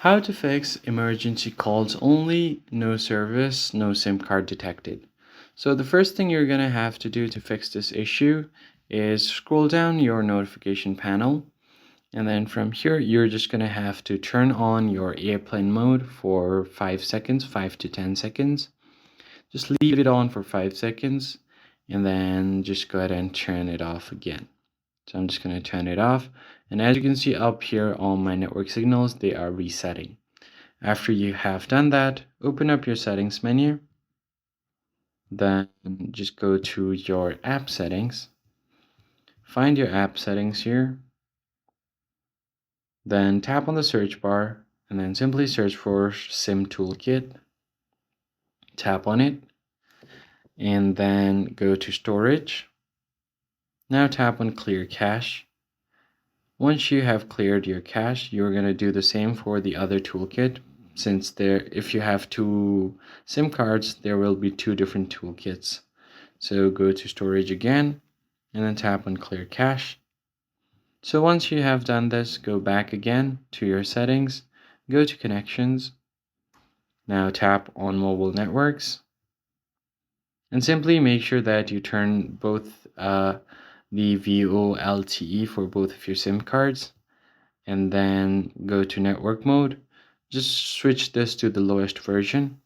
How to fix emergency calls only, no service, no SIM card detected. So the first thing you're going to have to do to fix this issue is scroll down your notification panel. And then from here, you're just going to have to turn on your airplane mode for 5 seconds, 5 to 10 seconds. Just leave it on for 5 seconds and then just go ahead and turn it off again. So I'm just going to turn it off. And as you can see up here on my network signals, they are resetting. After you have done that, open up your settings menu. Then just go to your app settings. Find your app settings here. Then tap on the search bar and then simply search for SIM Toolkit. Tap on it and then go to storage. Now tap on clear cache. Once you have cleared your cache, you're going to do the same for the other toolkit. Since if you have two SIM cards, there will be two different toolkits. So go to storage again and then tap on clear cache. So once you have done this, go back again to your settings, go to connections. Now tap on mobile networks and simply make sure that you turn both the VoLTE for both of your SIM cards, and then go to network mode. Just switch this to the lowest version,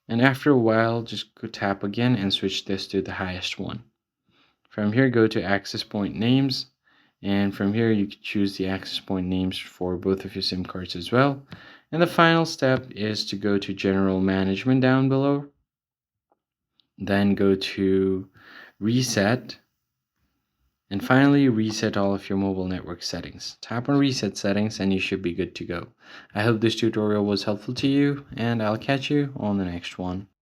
and after a while just go tap again and switch this to the highest one. From here, go to access point names, and from here you can choose the access point names for both of your SIM cards as well. And the final step is to go to general management down below, then go to reset, and finally reset all of your mobile network settings. Tap on reset settings and you should be good to go. I hope this tutorial was helpful to you, and I'll catch you on the next one.